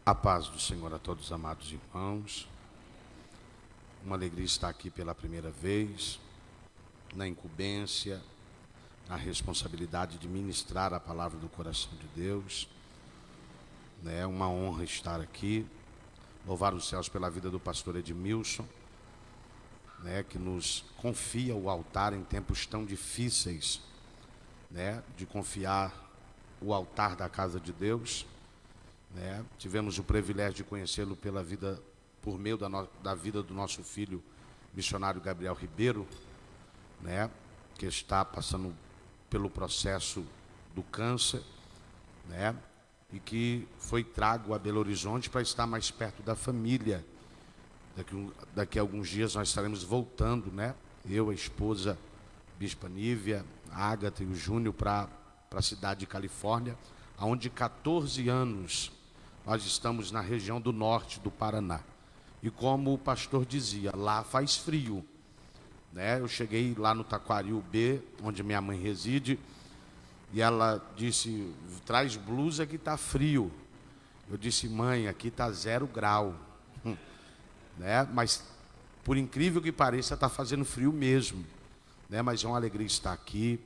A paz do Senhor a todos, amados irmãos. Uma alegria estar aqui pela primeira vez, na incumbência, na responsabilidade de ministrar a palavra do coração de Deus. É uma honra estar aqui. Louvar os céus pela vida do pastor Edmilson, que nos confia o altar em tempos tão difíceis, de confiar o altar da casa de Deus. Tivemos o privilégio de conhecê-lo por meio da vida do nosso filho missionário Gabriel Ribeiro, que está passando pelo processo do câncer, e que foi trago a Belo Horizonte para estar mais perto da família. Daqui a alguns dias nós estaremos voltando, eu, a esposa Bispa Nívia, a Ágata e o Júnior para a cidade de Califórnia, onde 14 anos nós estamos na região do norte do Paraná. E como o pastor dizia, lá faz frio. Eu cheguei lá no Taquaril B, onde minha mãe reside, e ela disse, traz blusa que está frio. Eu disse, mãe, aqui está 0 grau. Mas, por incrível que pareça, está fazendo frio mesmo. Mas é uma alegria estar aqui.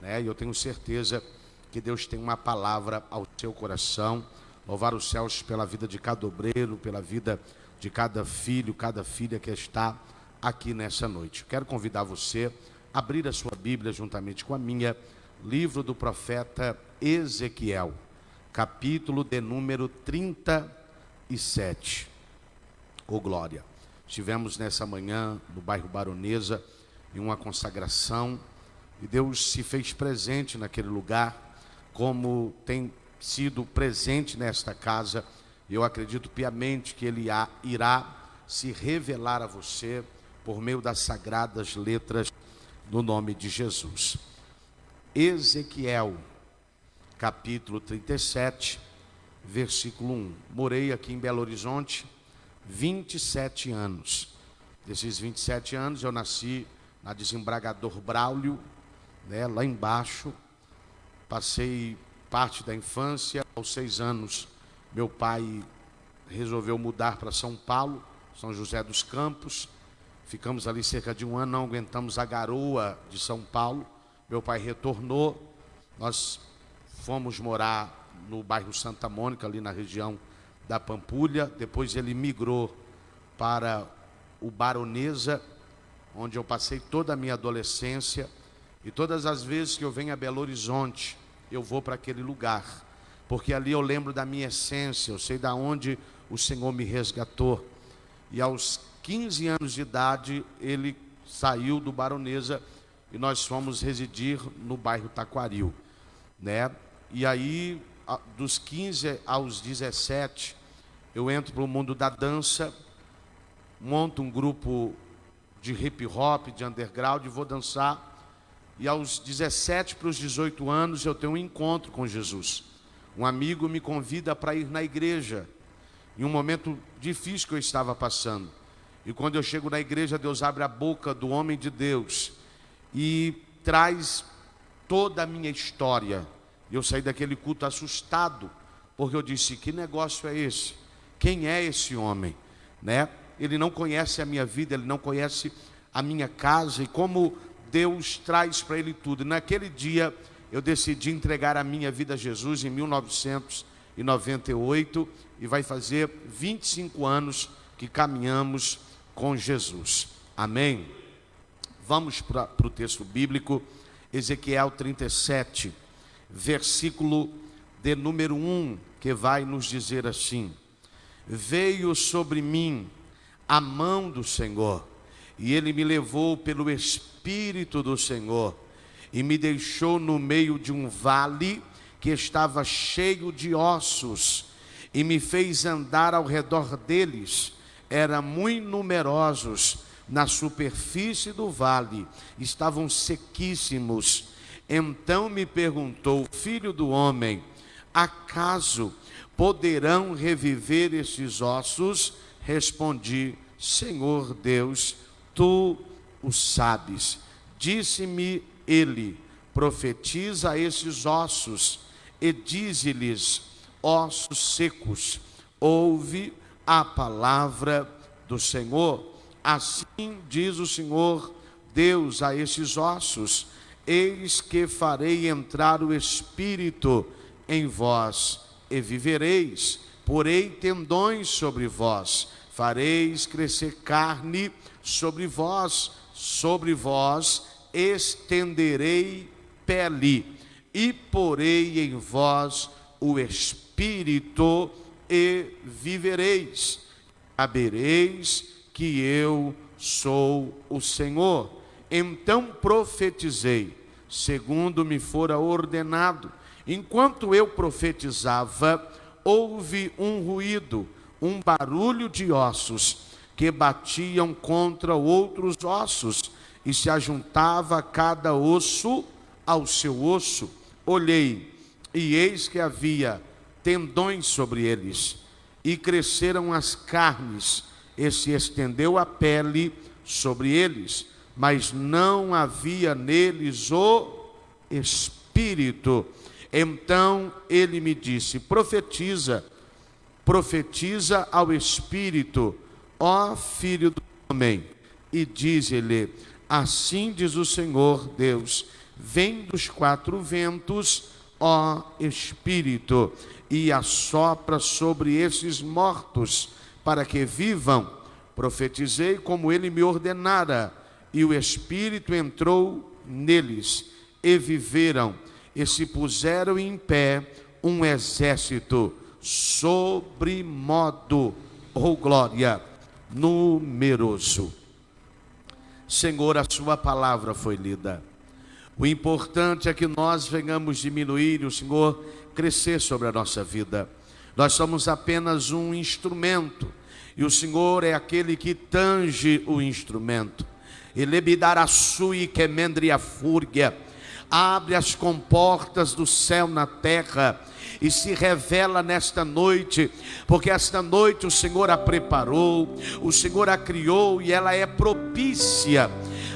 E eu tenho certeza que Deus tem uma palavra ao seu coração. Louvar os céus pela vida de cada obreiro, pela vida de cada filho, cada filha que está aqui nessa noite. Quero convidar você a abrir a sua Bíblia juntamente com a minha, livro do profeta Ezequiel, capítulo de número 37. Glória. Estivemos nessa manhã no bairro Baronesa em uma consagração e Deus se fez presente naquele lugar, como tem sido presente nesta casa. Eu acredito piamente que Ele irá se revelar a você por meio das sagradas letras do nome de Jesus. Ezequiel, capítulo 37, versículo 1. Morei aqui em Belo Horizonte 27 anos. Desses 27 anos eu nasci na Desembargador Braulio, lá embaixo. Passei parte da infância. Aos 6 anos, meu pai resolveu mudar para São Paulo, São José dos Campos. Ficamos ali cerca de 1 ano, não aguentamos a garoa de São Paulo. Meu pai retornou, nós fomos morar no bairro Santa Mônica, ali na região da Pampulha. Depois ele migrou para o Baronesa, onde eu passei toda a minha adolescência. E todas as vezes que eu venho a Belo Horizonte, eu vou para aquele lugar, porque ali eu lembro da minha essência, eu sei de onde o Senhor me resgatou. E aos 15 anos de idade, ele saiu do Baronesa e nós fomos residir no bairro Taquaril, E aí, dos 15 aos 17, eu entro para o mundo da dança, monto um grupo de hip hop, de underground, e vou dançar. E aos 17 para os 18 anos, eu tenho um encontro com Jesus. Um amigo me convida para ir na igreja, em um momento difícil que eu estava passando. E quando eu chego na igreja, Deus abre a boca do homem de Deus e traz toda a minha história. Eu saí daquele culto assustado, porque eu disse, que negócio é esse? Quem é esse homem? Ele não conhece a minha vida, ele não conhece a minha casa, e como Deus traz para ele tudo. E naquele dia eu decidi entregar a minha vida a Jesus em 1998, e vai fazer 25 anos que caminhamos com Jesus. Amém? Vamos para o texto bíblico, Ezequiel 37, versículo de número 1, que vai nos dizer assim: veio sobre mim a mão do Senhor, e Ele me levou pelo Espírito do Senhor, e me deixou no meio de um vale que estava cheio de ossos, e me fez andar ao redor deles. Eram muito numerosos, na superfície do vale estavam sequíssimos. Então me perguntou, filho do homem, acaso poderão reviver estes ossos? Respondi, Senhor Deus, tu o sabes. Disse-me ele, profetiza a esses ossos e dize-lhes, ossos secos, ouve a palavra do Senhor. Assim diz o Senhor Deus a esses ossos: eis que farei entrar o Espírito em vós, e vivereis. Porei tendões sobre vós, fareis crescer carne sobre vós estenderei pele, e porei em vós o Espírito, e vivereis. Sabereis que eu sou o Senhor. Então profetizei, segundo me fora ordenado. Enquanto eu profetizava, houve um ruído, um barulho de ossos que batiam contra outros ossos, e se ajuntava cada osso ao seu osso. Olhei, e eis que havia tendões sobre eles, e cresceram as carnes, e se estendeu a pele sobre eles, mas não havia neles o Espírito. Então ele me disse: profetiza ao Espírito, ó filho do homem, e diz-lhe: assim diz o Senhor Deus, vem dos quatro ventos, ó Espírito, e assopra sobre esses mortos, para que vivam. Profetizei como ele me ordenara, e o Espírito entrou neles, e viveram, e se puseram em pé um exército, sobre modo, ou glória, numeroso. Senhor, a sua palavra foi lida. O importante é que nós venhamos diminuir e o Senhor crescer sobre a nossa vida. Nós somos apenas um instrumento, e o Senhor é aquele que tange o instrumento. Ele me dará sui que mendria fúria. Abre as comportas do céu na terra e se revela nesta noite, porque esta noite o Senhor a preparou, o Senhor a criou, e ela é propícia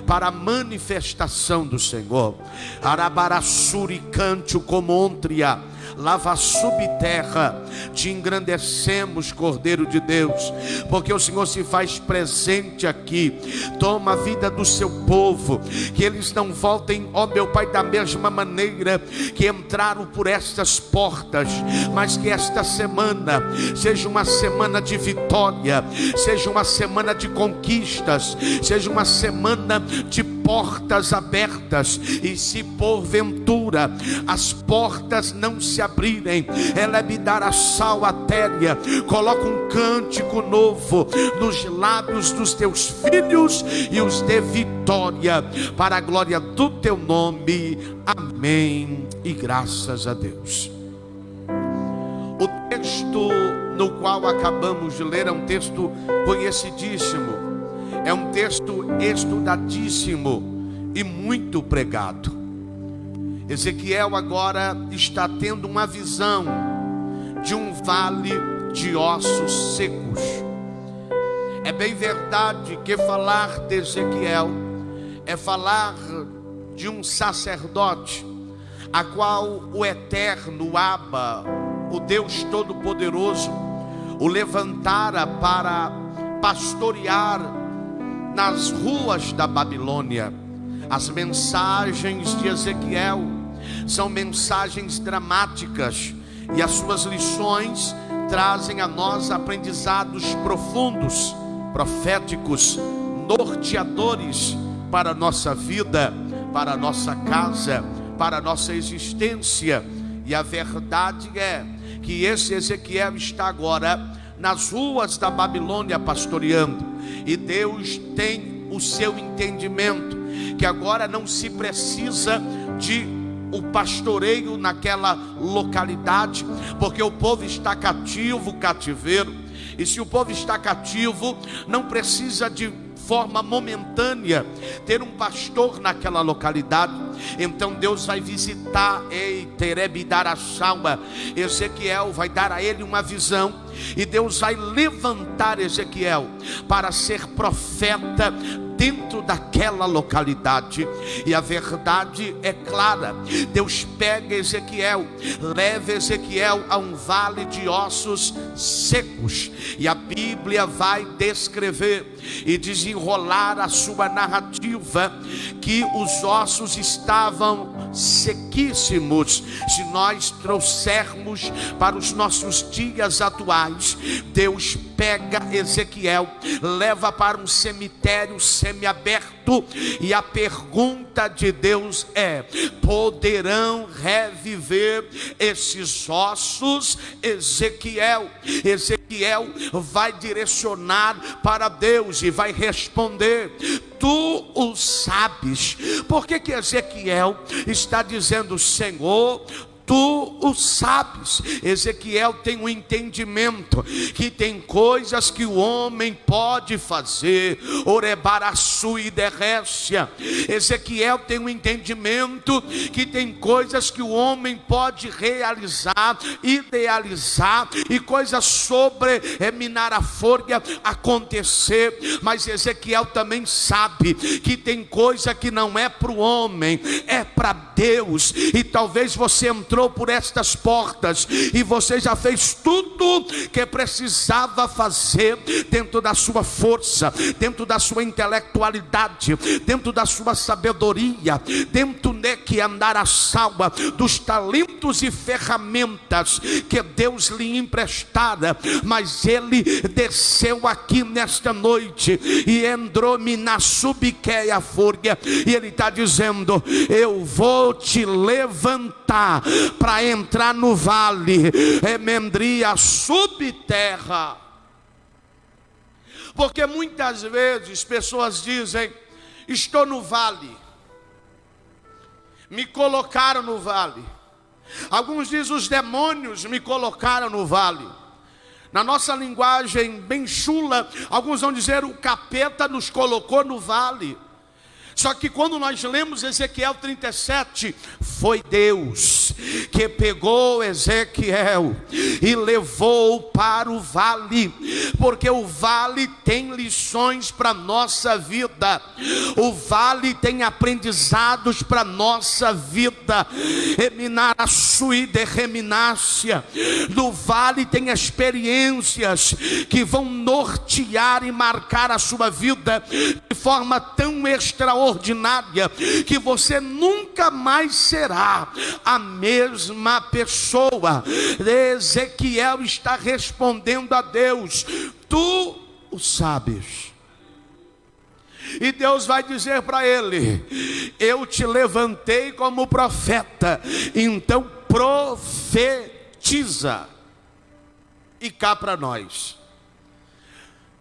para a manifestação do Senhor. Arabarassuri cante o comontria, lava subterra, te engrandecemos, Cordeiro de Deus, porque o Senhor se faz presente aqui. Toma a vida do seu povo, que eles não voltem, ó meu Pai, da mesma maneira que entraram por estas portas, mas que esta semana seja uma semana de vitória, seja uma semana de conquistas, seja uma semana de portas abertas. E se porventura as portas não se abrirem, ela me dará salvatéria. Coloca um cântico novo nos lábios dos teus filhos e os dê vitória para a glória do teu nome. Amém e graças a Deus. O texto no qual acabamos de ler é um texto conhecidíssimo, é um texto estudadíssimo e muito pregado. Ezequiel agora está tendo uma visão de um vale de ossos secos. É bem verdade que falar de Ezequiel é falar de um sacerdote, a qual o Eterno Abba, o Deus Todo-Poderoso, o levantara para pastorear nas ruas da Babilônia. As mensagens de Ezequiel são mensagens dramáticas, e as suas lições trazem a nós aprendizados profundos, proféticos, norteadores para a nossa vida, para a nossa casa, para a nossa existência. E a verdade é que esse Ezequiel está agora nas ruas da Babilônia pastoreando, e Deus tem o seu entendimento, que agora não se precisa de o pastoreio naquela localidade, porque o povo está cativeiro, e se o povo está cativo, não precisa de forma momentânea ter um pastor naquela localidade. Então Deus vai visitar Ezequiel, vai dar a ele uma visão, e Deus vai levantar Ezequiel para ser profeta dentro daquela localidade. E a verdade é clara: Deus pega Ezequiel, leva Ezequiel a um vale de ossos secos, e a Bíblia vai descrever e desenrolar a sua narrativa que os ossos estavam sequíssimos. Se nós trouxermos para os nossos dias atuais, Deus pega Ezequiel, leva para um cemitério semiaberto, e a pergunta de Deus é: poderão reviver esses ossos? Ezequiel vai direcionar para Deus e vai responder: tu o sabes. Por que Ezequiel está dizendo: Senhor, tu o sabes? Ezequiel tem um entendimento que tem coisas que o homem pode fazer. Orebaraçu e derrécia. Ezequiel tem um entendimento que tem coisas que o homem pode realizar, idealizar, e coisas sobre minar a folha acontecer. Mas Ezequiel também sabe que tem coisa que não é para o homem, é para Deus. E talvez você entrou por estas portas e você já fez tudo que precisava fazer dentro da sua força, dentro da sua intelectualidade, dentro da sua sabedoria, dentro de que andar a salva dos talentos e ferramentas que Deus lhe emprestara. Mas ele desceu aqui nesta noite e entrou-me na subqueia fúria, e ele está dizendo: eu vou te levantar para entrar no vale, emendria subterra. Porque muitas vezes pessoas dizem: estou no vale, me colocaram no vale. Alguns dizem: os demônios me colocaram no vale. Na nossa linguagem bem chula, alguns vão dizer: o capeta nos colocou no vale. Só que quando nós lemos Ezequiel 37, foi Deus que pegou Ezequiel e levou para o vale, porque o vale tem lições para a nossa vida, o vale tem aprendizados para a nossa vida. No vale tem experiências que vão nortear e marcar a sua vida de forma tão extraordinária que você nunca mais será a mesma pessoa. Ezequiel está respondendo a Deus: tu o sabes. E Deus vai dizer para ele: eu te levantei como profeta, então profetiza. E cá para nós,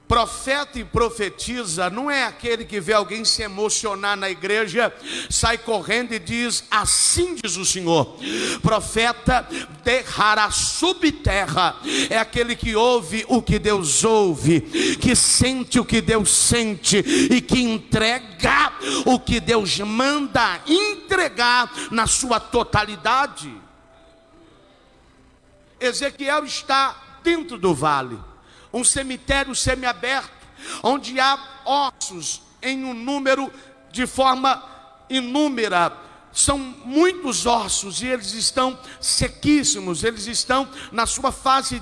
profeta e profetiza não é aquele que vê alguém se emocionar na igreja, sai correndo e diz: assim diz o Senhor. Profeta derrará subterra é aquele que ouve o que Deus ouve, que sente o que Deus sente e que entrega o que Deus manda entregar na sua totalidade. Ezequiel está dentro do vale, um cemitério semiaberto, onde há ossos em um número de forma inúmera. São muitos ossos e eles estão sequíssimos, eles estão na sua fase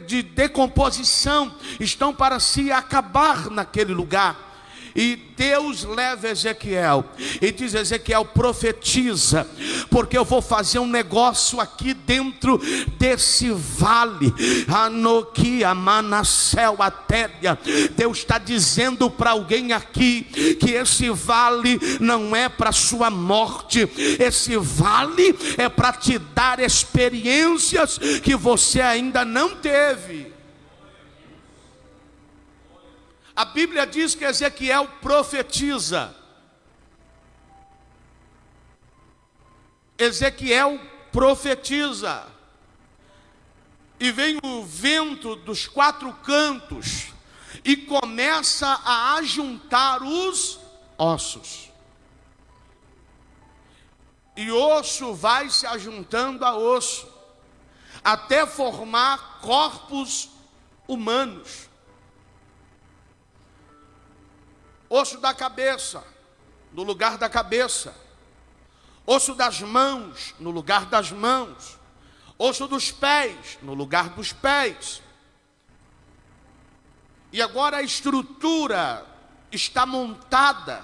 de decomposição, estão para se acabar naquele lugar. E Deus leva Ezequiel e diz: Ezequiel, profetiza, porque eu vou fazer um negócio aqui dentro desse vale. Anoquia, Manasel, Atéria. Deus está dizendo para alguém aqui que esse vale não é para sua morte, esse vale é para te dar experiências que você ainda não teve. A Bíblia diz que Ezequiel profetiza. Ezequiel profetiza. E vem o vento dos quatro cantos e começa a ajuntar os ossos. E osso vai se ajuntando a osso, até formar corpos humanos. Osso da cabeça, no lugar da cabeça. Osso das mãos, no lugar das mãos. Osso dos pés, no lugar dos pés. E agora a estrutura está montada.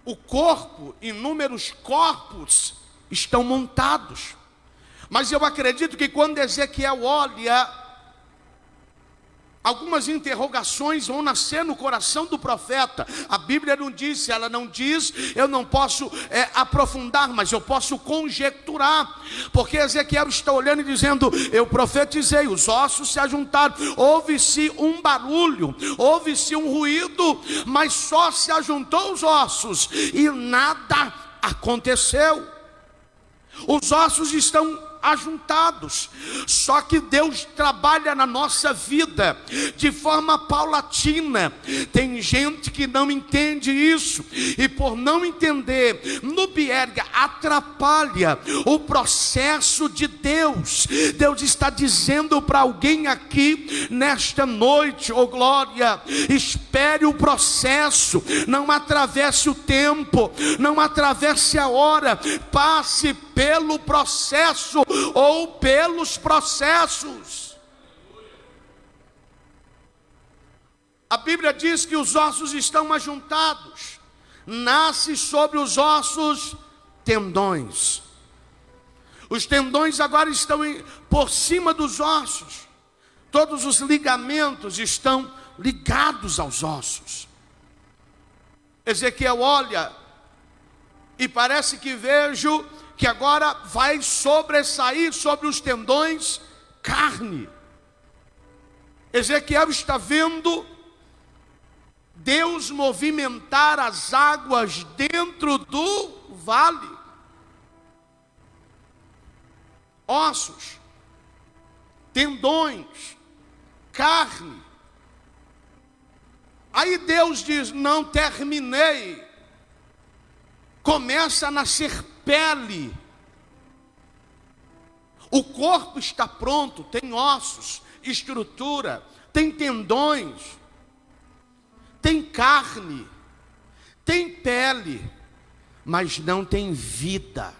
O corpo, inúmeros corpos estão montados. Mas eu acredito que quando Ezequiel olha, algumas interrogações vão nascer no coração do profeta. A Bíblia não diz, ela não diz, eu não posso aprofundar, mas eu posso conjecturar. Porque Ezequiel está olhando e dizendo, eu profetizei, os ossos se ajuntaram. Houve-se um barulho, houve-se um ruído, mas só se ajuntou os ossos e nada aconteceu. Os ossos estão ajuntados, só que Deus trabalha na nossa vida de forma paulatina. Tem gente que não entende isso, e por não entender, no Bierga, atrapalha o processo de Deus. Deus está dizendo para alguém aqui nesta noite, oh glória, espere o processo, não atravesse o tempo, não atravesse a hora, passe pelo processo ou pelos processos. A Bíblia diz que os ossos estão ajuntados, nasce sobre os ossos tendões. Os tendões agora estão por cima dos ossos, todos os ligamentos estão ligados aos ossos. Ezequiel olha e parece que vejo que agora vai sobressair sobre os tendões carne. Ezequiel está vendo Deus movimentar as águas dentro do vale. Ossos, tendões, carne. Aí Deus diz, não terminei. Começa a nascer pele. O corpo está pronto, tem ossos, estrutura, tem tendões, tem carne, tem pele, mas não tem vida.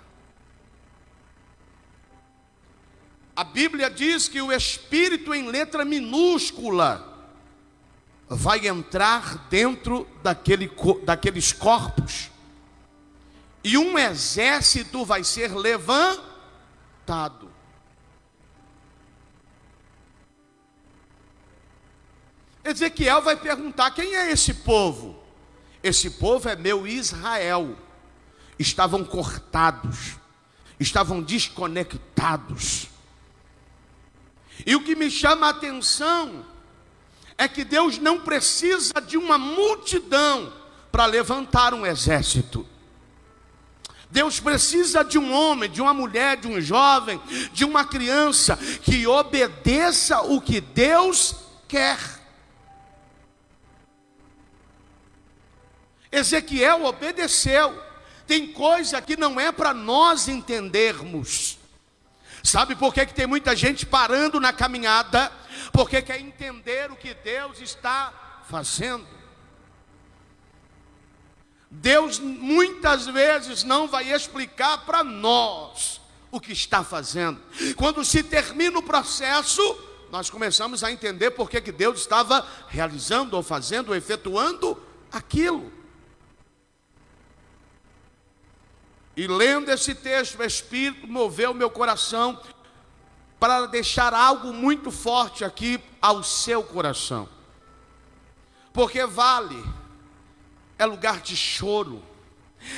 A Bíblia diz que o Espírito, em letra minúscula, vai entrar dentro daqueles corpos, e um exército vai ser levantado. Ezequiel vai perguntar, quem é esse povo? Esse povo é meu Israel. Estavam cortados, estavam desconectados. E o que me chama a atenção é que Deus não precisa de uma multidão para levantar um exército. Deus precisa de um homem, de uma mulher, de um jovem, de uma criança que obedeça o que Deus quer. Ezequiel obedeceu. Tem coisa que não é para nós entendermos. Sabe por que tem muita gente parando na caminhada? Porque quer entender o que Deus está fazendo. Deus muitas vezes não vai explicar para nós o que está fazendo. Quando se termina o processo, nós começamos a entender por que Deus estava realizando ou fazendo, ou efetuando aquilo. E lendo esse texto, o Espírito moveu meu coração para deixar algo muito forte aqui ao seu coração. Porque vale é lugar de choro,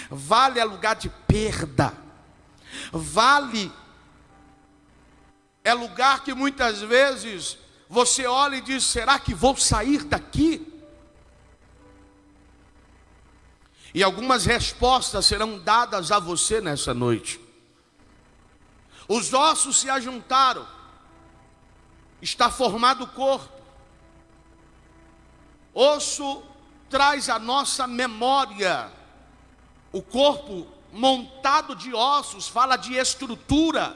vale é lugar de perda, vale é lugar que muitas vezes você olha e diz, será que vou sair daqui? E algumas respostas serão dadas a você nessa noite. Os ossos se ajuntaram, está formado o corpo. Osso traz a nossa memória. O corpo montado de ossos fala de estrutura.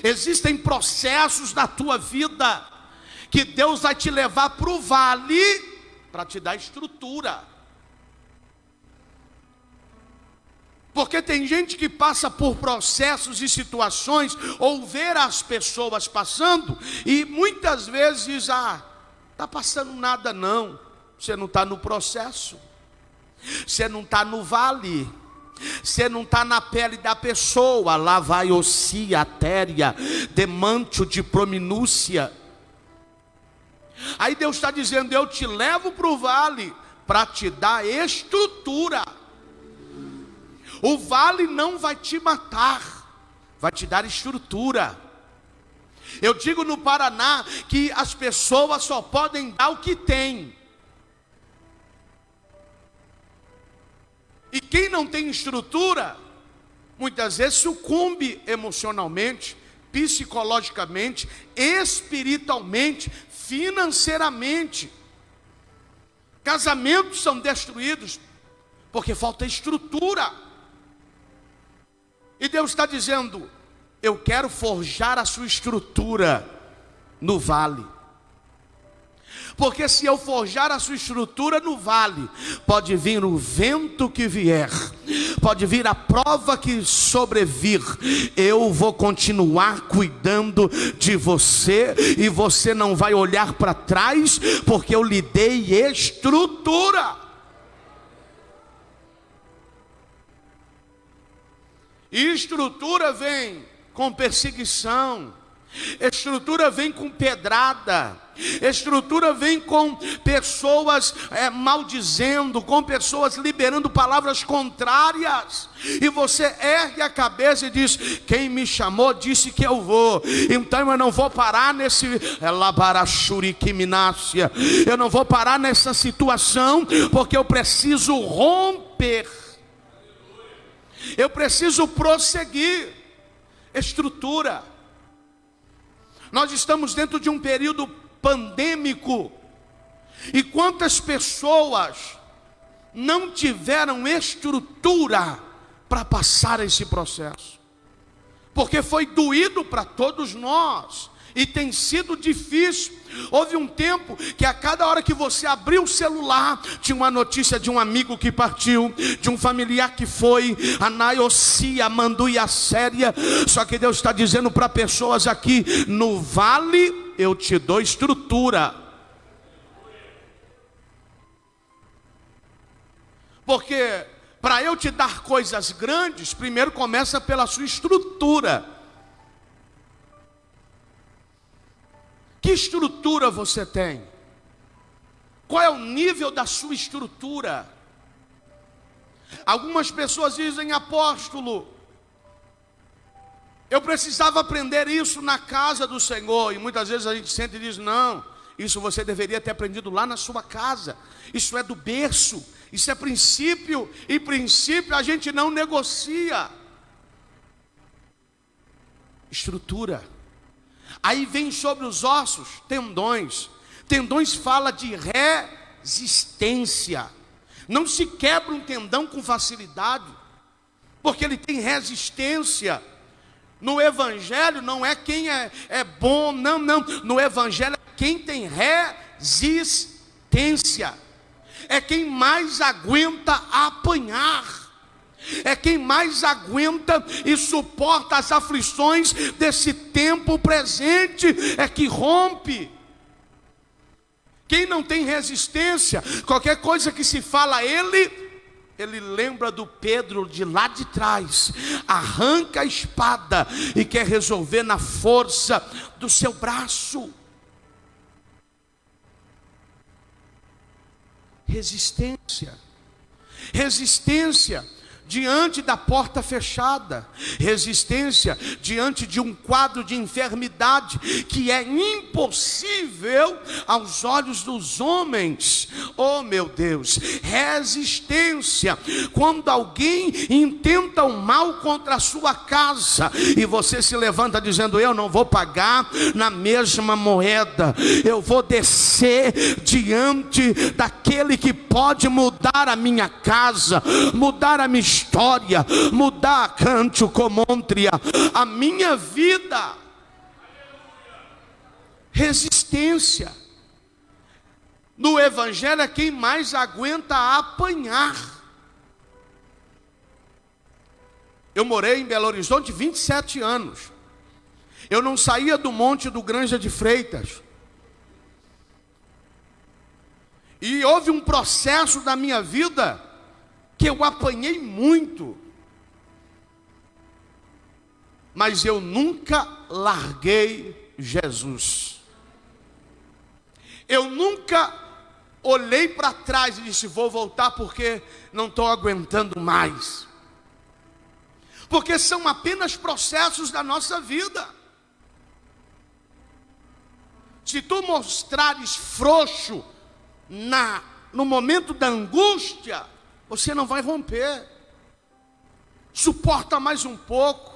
Existem processos na tua vida que Deus vai te levar para o vale para te dar estrutura. Porque tem gente que passa por processos e situações, ou ver as pessoas passando, e muitas vezes diz, está passando nada não. Você não está no processo, você não está no vale, você não está na pele da pessoa. Lá vai ossia, atéria, demantio de prominúcia. Aí Deus está dizendo, eu te levo para o vale, para te dar estrutura. O vale não vai te matar, vai te dar estrutura. Eu digo no Paraná que as pessoas só podem dar o que têm. E quem não tem estrutura, muitas vezes sucumbe emocionalmente, psicologicamente, espiritualmente, financeiramente. Casamentos são destruídos porque falta estrutura. E Deus está dizendo, eu quero forjar a sua estrutura no vale. Porque se eu forjar a sua estrutura no vale, pode vir o vento que vier, pode vir a prova que sobrevir, eu vou continuar cuidando de você, e você não vai olhar para trás, porque eu lhe dei estrutura. E estrutura vem com perseguição, estrutura vem com pedrada, estrutura vem com pessoas maldizendo, com pessoas liberando palavras contrárias, e você ergue a cabeça e diz, quem me chamou disse que eu vou, então eu não vou parar nesse eu não vou parar nessa situação, porque eu preciso romper, eu preciso prosseguir. Estrutura. Nós estamos dentro de um período pandêmico, e quantas pessoas não tiveram estrutura para passar esse processo, porque foi doído para todos nós, e tem sido difícil. Houve um tempo que a cada hora que você abriu o celular, tinha uma notícia de um amigo que partiu, de um familiar que foi, a naiocia, manduia séria. Só que Deus está dizendo para pessoas aqui, no vale eu te dou estrutura. Porque para eu te dar coisas grandes, primeiro começa pela sua estrutura. Que estrutura você tem? Qual é o nível da sua estrutura? Algumas pessoas dizem, apóstolo, eu precisava aprender isso na casa do Senhor. E muitas vezes a gente sente e diz, não, isso você deveria ter aprendido lá na sua casa. Isso é do berço, isso é princípio, e princípio a gente não negocia. Estrutura. Aí vem sobre os ossos, tendões. Tendões fala de resistência. Não se quebra um tendão com facilidade, porque ele tem resistência. No evangelho não é quem é bom, não. No evangelho é quem tem resistência. É quem mais aguenta apanhar. É quem mais aguenta e suporta as aflições desse tempo presente, é que rompe. Quem não tem resistência, qualquer coisa que se fala a ele lembra do Pedro de lá de trás, arranca a espada e quer resolver na força do seu braço. Resistência diante da porta fechada, resistência diante de um quadro de enfermidade que é impossível aos olhos dos homens. Oh meu Deus, resistência quando alguém intenta o mal contra a sua casa e você se levanta dizendo, eu não vou pagar na mesma moeda, eu vou descer diante daquele que pode mudar a minha casa, mudar a minha história, mudar Cântico Comontria, a minha vida. Resistência. no evangelho é quem mais aguenta apanhar. Eu morei em Belo Horizonte 27 anos. Eu não saía do monte do Granja de Freitas. E houve um processo da minha vida que eu apanhei muito. Mas eu nunca larguei Jesus. Eu nunca olhei para trás e disse, vou voltar porque não estou aguentando mais. Porque são apenas processos da nossa vida. Se tu mostrares frouxo no momento da angústia, você não vai romper. Suporta mais um pouco.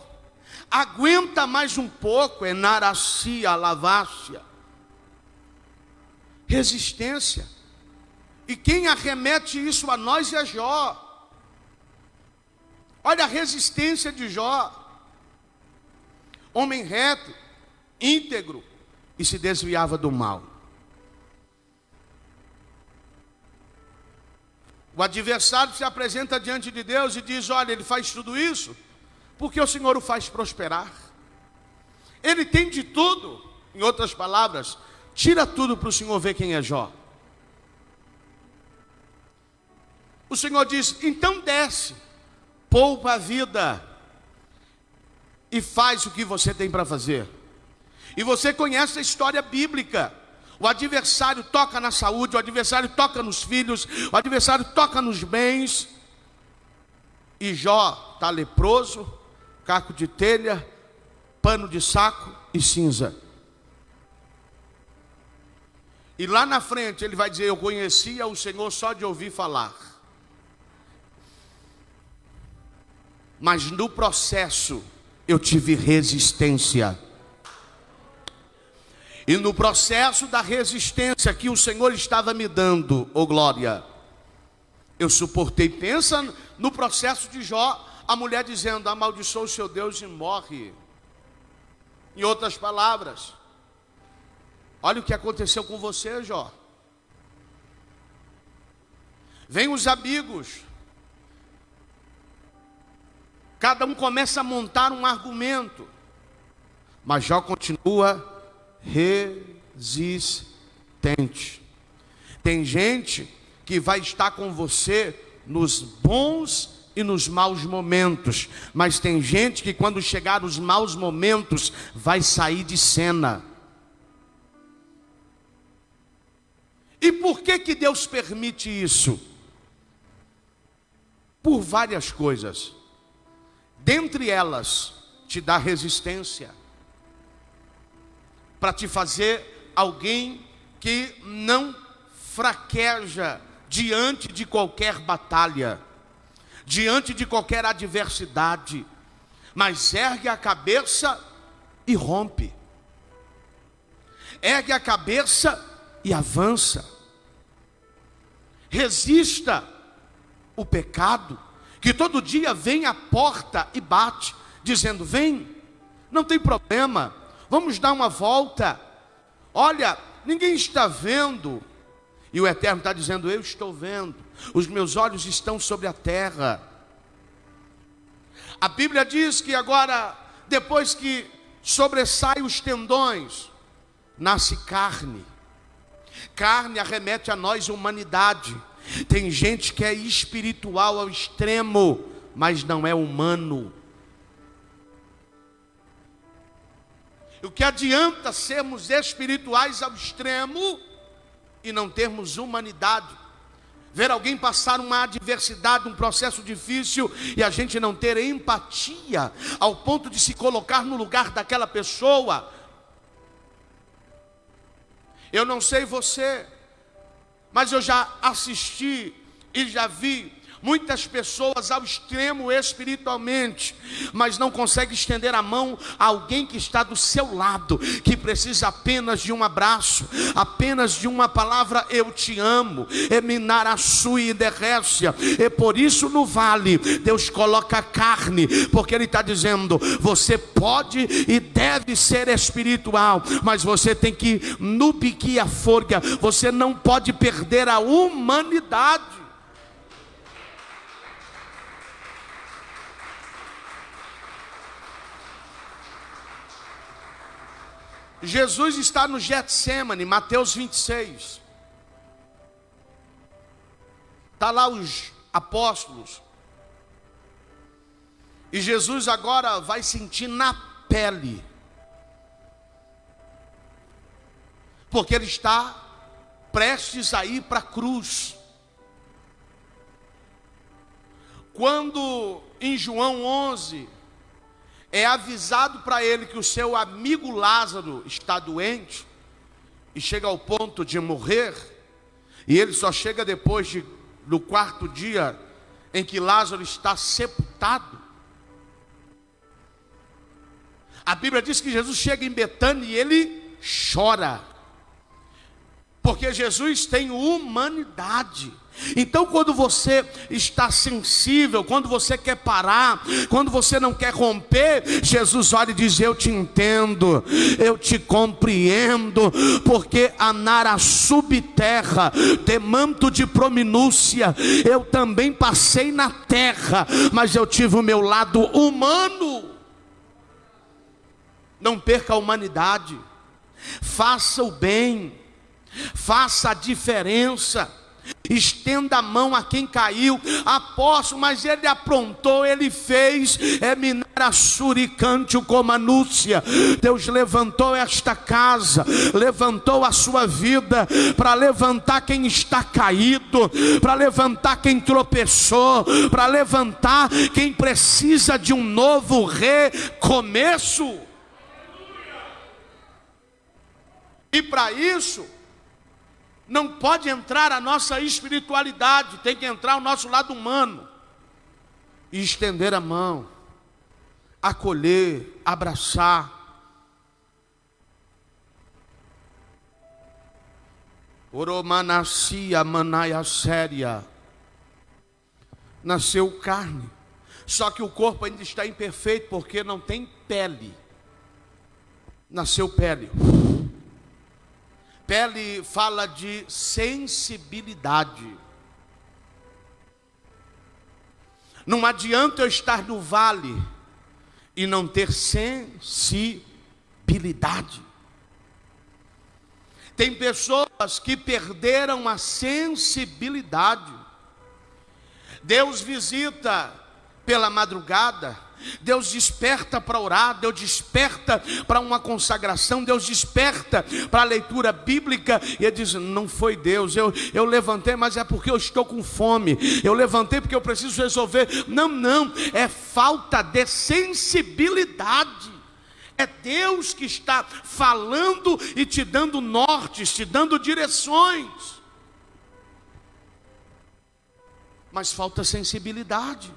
Aguenta mais um pouco. Enaracia, lavácia. Resistência. E quem arremete isso a nós é Jó. Olha a resistência de Jó. Homem reto, íntegro, e se desviava do mal. O adversário se apresenta diante de Deus e diz, olha, ele faz tudo isso porque o Senhor o faz prosperar. Ele tem de tudo. Em outras palavras, tira tudo para o Senhor ver quem é Jó. O Senhor diz, então desce, poupa a vida e faz o que você tem para fazer. E você conhece a história bíblica. O adversário toca na saúde, o adversário toca nos filhos, o adversário toca nos bens. E Jó está leproso, caco de telha, pano de saco e cinza. E lá na frente ele vai dizer, eu conhecia o Senhor só de ouvir falar. Mas no processo eu tive resistência. E no processo da resistência que o Senhor estava me dando, oh glória, eu suportei. Pensa no processo de Jó, a mulher dizendo, amaldiçoa o seu Deus e morre. Em outras palavras, olha o que aconteceu com você, Jó. Vem os amigos, cada um começa a montar um argumento, mas Jó continua resistente. Tem gente que vai estar com você nos bons e nos maus momentos, mas tem gente que quando chegar os maus momentos vai sair de cena. E por que Deus permite isso? Por várias coisas. Dentre elas, te dá resistência, para te fazer alguém que não fraqueja diante de qualquer batalha, diante de qualquer adversidade, mas ergue a cabeça e rompe, ergue a cabeça e avança. Resista o pecado, que todo dia vem à porta e bate, dizendo, vem, não tem problema, vamos dar uma volta, olha, ninguém está vendo. E o Eterno está dizendo, eu estou vendo, os meus olhos estão sobre a terra. A Bíblia diz que agora, depois que sobressai os tendões, nasce carne. Carne arremete a nós, humanidade. Tem gente que é espiritual ao extremo, mas não é humano. O que adianta sermos espirituais ao extremo e não termos humanidade? Ver alguém passar uma adversidade, um processo difícil, e a gente não ter empatia ao ponto de se colocar no lugar daquela pessoa. Eu não sei você, mas eu já assisti e já vi Muitas pessoas ao extremo espiritualmente, mas não conseguem estender a mão a alguém que está do seu lado, que precisa apenas de um abraço, apenas de uma palavra, eu te amo, eminar a sua idércia. E por isso no vale, Deus coloca carne, porque Ele está dizendo, você pode e deve ser espiritual, mas você tem que nubiquir a forca, você não pode perder a humanidade. Jesus está no Getsemane, Mateus 26. Está lá os apóstolos. E Jesus agora vai sentir na pele, porque Ele está prestes a ir para a cruz. Quando em João 11... é avisado para ele que o seu amigo Lázaro está doente e chega ao ponto de morrer, e ele só chega depois do quarto dia em que Lázaro está sepultado. A Bíblia diz que Jesus chega em Betânia e ele chora, porque Jesus tem humanidade. Então quando você está sensível, quando você quer parar, quando você não quer romper, Jesus olha e diz, eu te entendo, eu te compreendo, porque anara subterra, de manto de prominúcia, eu também passei na terra, mas eu tive o meu lado humano. Não perca a humanidade, faça o bem, faça a diferença, estenda a mão a quem caiu. Apóstolo, mas ele aprontou, ele fez, minara suricante o comanúcia. Deus levantou esta casa, levantou a sua vida, para levantar quem está caído, para levantar quem tropeçou, para levantar quem precisa de um novo recomeço. E para isso, não pode entrar a nossa espiritualidade, tem que entrar o nosso lado humano. E estender a mão, acolher, abraçar. Oromanacia manaia séria. Nasceu carne, só que o corpo ainda está imperfeito, porque não tem pele. Nasceu pele. Pele fala de sensibilidade. Não adianta eu estar no vale e não ter sensibilidade. Tem pessoas que perderam a sensibilidade. Deus visita pela madrugada, Deus desperta para orar, Deus desperta para uma consagração, Deus desperta para a leitura bíblica, e ele diz, não foi Deus, eu levantei, mas é porque eu estou com fome, eu levantei porque eu preciso resolver. Não, é falta de sensibilidade. É Deus que está falando e te dando nortes, te dando direções, mas falta sensibilidade.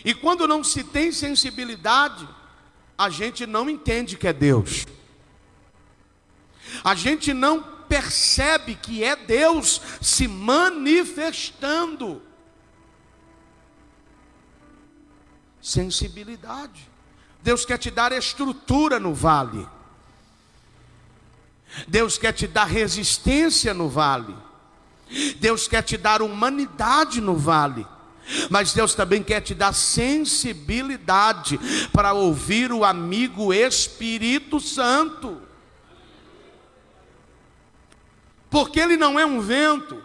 E quando não se tem sensibilidade, a gente não entende que é Deus, a gente não percebe que é Deus se manifestando. Sensibilidade. Deus quer te dar estrutura no vale, Deus quer te dar resistência no vale, Deus quer te dar humanidade no vale, mas Deus também quer te dar sensibilidade para ouvir o amigo Espírito Santo. Porque Ele não é um vento,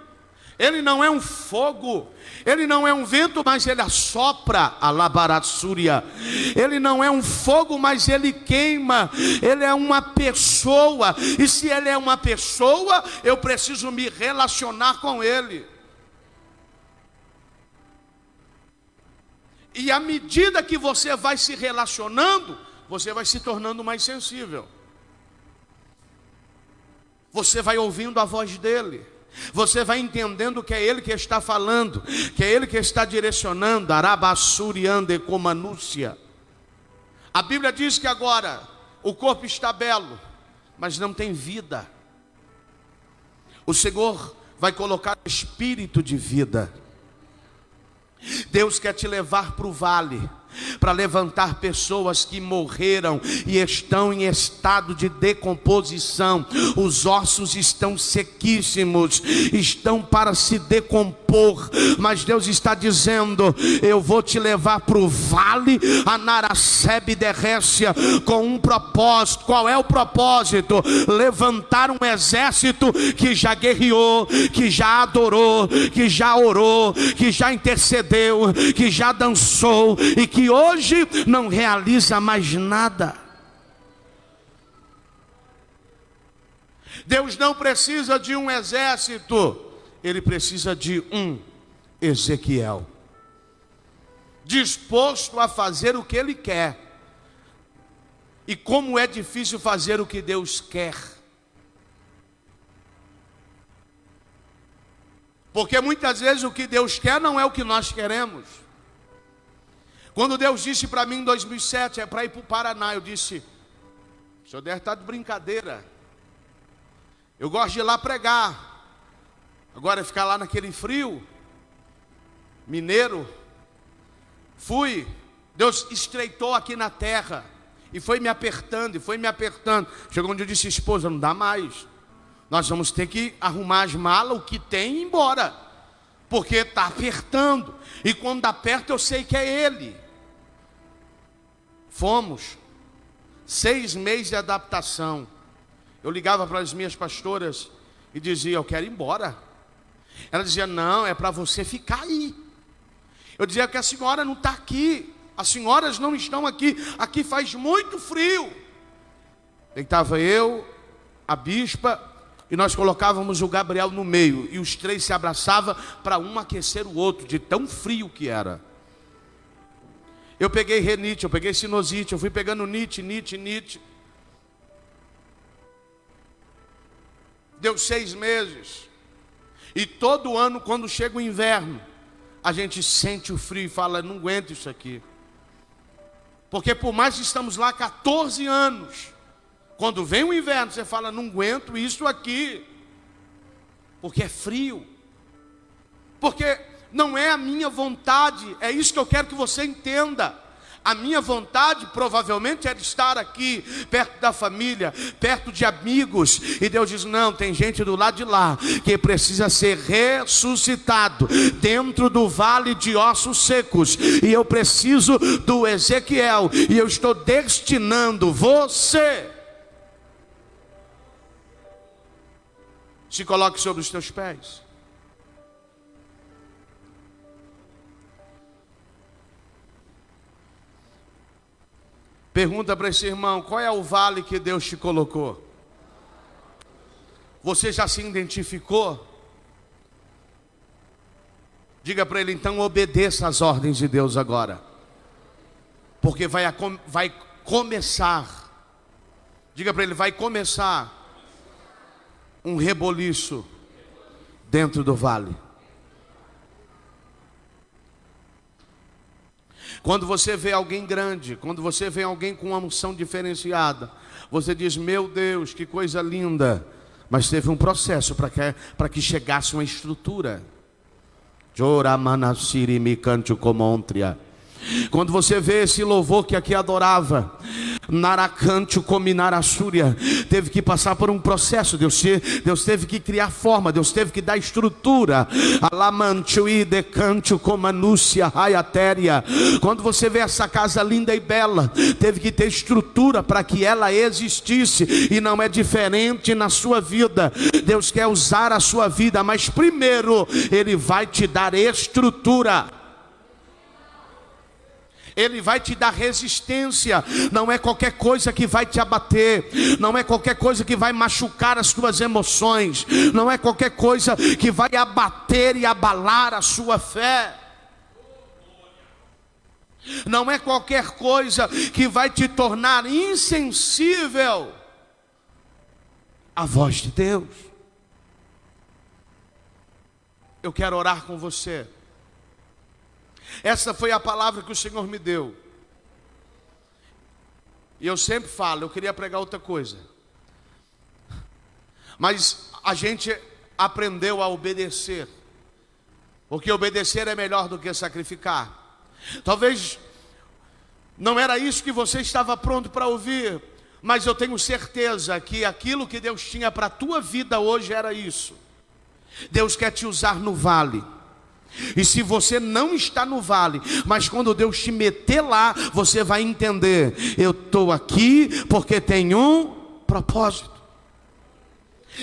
Ele não é um fogo, Ele não é um vento, mas Ele assopra a labaratsúria. Ele não é um fogo, mas Ele queima. Ele é uma pessoa, e se Ele é uma pessoa, eu preciso me relacionar com Ele. E à medida que você vai se relacionando, você vai se tornando mais sensível. Você vai ouvindo a voz dele. Você vai entendendo que é Ele que está falando, que é Ele que está direcionando. Arabassuriande comanúcia. A Bíblia diz que agora o corpo está belo, mas não tem vida. O Senhor vai colocar espírito de vida. Deus quer te levar para o vale, para levantar pessoas que morreram e estão em estado de decomposição. Os ossos estão sequíssimos, estão para se decompor, mas Deus está dizendo: eu vou te levar para o vale, a Naracebe Derrécia, com um propósito. Qual é o propósito? Levantar um exército que já guerreou, que já adorou, que já orou, que já intercedeu, que já dançou e que hoje não realiza mais nada. Deus não precisa de um exército, Ele precisa de um Ezequiel, disposto a fazer o que Ele quer. E como é difícil fazer o que Deus quer, porque muitas vezes o que Deus quer não é o que nós queremos. Quando Deus disse para mim em 2007, é para ir para o Paraná, eu disse: o senhor deve estar de brincadeira, eu gosto de ir lá pregar, agora ficar lá naquele frio, mineiro. Fui, Deus estreitou aqui na terra, e foi me apertando, e foi me apertando. Chegou onde eu disse: esposa, não dá mais, nós vamos ter que arrumar as malas, o que tem, e ir embora, porque está apertando, e quando aperta eu sei que é Ele. Fomos, 6 meses de adaptação. Eu ligava para as minhas pastoras e dizia: eu quero ir embora. Ela dizia: não, é para você ficar aí. Eu dizia que a senhora não está aqui, as senhoras não estão aqui, aqui faz muito frio. Deitava eu, a bispa, e nós colocávamos o Gabriel no meio, e os 3 se abraçavam para um aquecer o outro, de tão frio que era. Eu peguei renite, eu peguei sinusite, eu fui pegando nite. Deu 6 meses. E todo ano, quando chega o inverno, a gente sente o frio e fala: não aguento isso aqui. Porque por mais que estamos lá 14 anos, quando vem o inverno, você fala: não aguento isso aqui. Porque é frio. Porque não é a minha vontade, é isso que eu quero que você entenda. A minha vontade provavelmente era estar aqui, perto da família, perto de amigos. E Deus diz: não, tem gente do lado de lá que precisa ser ressuscitado, dentro do vale de ossos secos. E eu preciso do Ezequiel, e eu estou destinando você. Se coloque sobre os teus pés. Pergunta para esse irmão: qual é o vale que Deus te colocou? Você já se identificou? Diga para ele então: obedeça às ordens de Deus agora, porque vai começar. Diga para ele: vai começar um reboliço dentro do vale. Quando você vê alguém grande, quando você vê alguém com uma unção diferenciada, você diz: meu Deus, que coisa linda. Mas teve um processo para que chegasse uma estrutura. Quando você vê esse louvor que aqui adorava, Naracante Cominarassúria, teve que passar por um processo. Deus teve que criar forma, Deus teve que dar estrutura. Alamantui decante comanúcia raiatéria. Quando você vê essa casa linda e bela, teve que ter estrutura para que ela existisse. E não é diferente na sua vida. Deus quer usar a sua vida, mas primeiro Ele vai te dar estrutura. Ele vai te dar resistência. Não é qualquer coisa que vai te abater, não é qualquer coisa que vai machucar as tuas emoções, não é qualquer coisa que vai abater e abalar a sua fé, não é qualquer coisa que vai te tornar insensível à voz de Deus. eu quero orar com você. Essa foi a palavra que o Senhor me deu. E eu sempre falo, eu queria pregar outra coisa, mas a gente aprendeu a obedecer, porque obedecer é melhor do que sacrificar. Talvez não era isso que você estava pronto para ouvir, mas eu tenho certeza que aquilo que Deus tinha para a tua vida hoje era isso. Deus quer te usar no vale. E se você não está no vale, mas quando Deus te meter lá, você vai entender: eu estou aqui porque tem um propósito.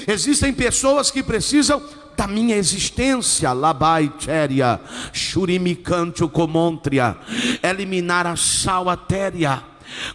Existem pessoas que precisam da minha existência, labaiteria, churimicanto comontria, eliminar a salatéria.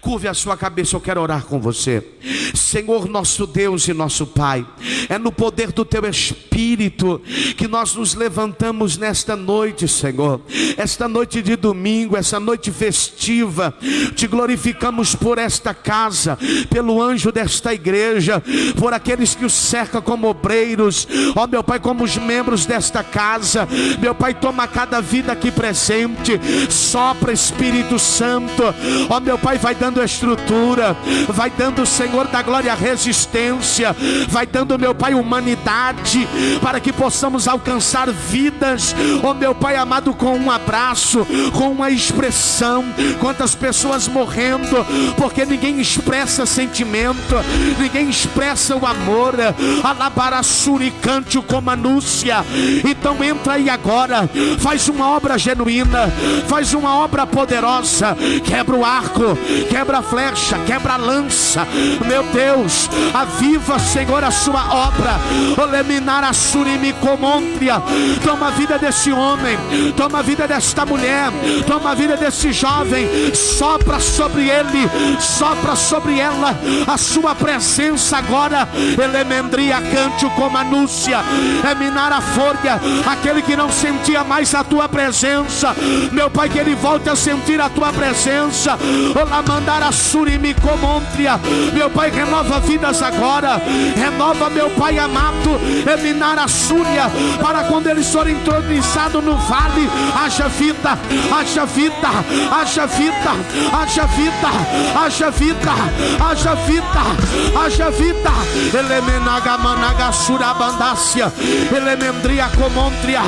Curve a sua cabeça, eu quero orar com você. Senhor nosso Deus e nosso Pai, é no poder do Teu Espírito que nós nos levantamos nesta noite, Senhor. Esta noite de domingo, essa noite festiva, te glorificamos por esta casa, pelo anjo desta igreja, por aqueles que o cercam como obreiros, ó meu Pai, como os membros desta casa. Meu Pai, toma cada vida aqui presente, sopra Espírito Santo, ó meu Pai, vai dando estrutura, vai dando, Senhor da glória, resistência, vai dando, meu Pai, humanidade, para que possamos alcançar vidas, ó meu Pai amado, com um abraço, com uma expressão. Quantas pessoas morrendo, porque ninguém expressa sentimento, ninguém expressa o amor. Alabaraçuricante como anúncia. Então entra aí agora, faz uma obra genuína, faz uma obra poderosa, quebra o arco, quebra a flecha, quebra a lança, meu Deus, aviva, Senhor, a sua obra. Oleminar a surimicomontria. Toma a vida desse homem, toma a vida desta mulher, toma a vida desse jovem, sopra sobre ele, sopra sobre ela a sua presença agora. Elemendria cante como anúncia, eminar a folha, aquele que não sentia mais a tua presença, meu Pai, que ele volte a sentir a tua presença. Olá, mandar a surimicomontria, meu Pai, renova vidas agora, renova, meu Pai amado, eminar a súria, para quando eles forem intronizados no vale, haja vida, haja vida, haja vida, haja vida, haja vida, haja vida, haja vida. Elemenaga managa surabandácia, elemendria comontria,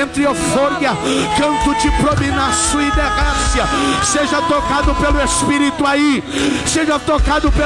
entre euforia, canto de prominaço e derrácia. Seja tocado pelo Espírito aí, seja tocado pelo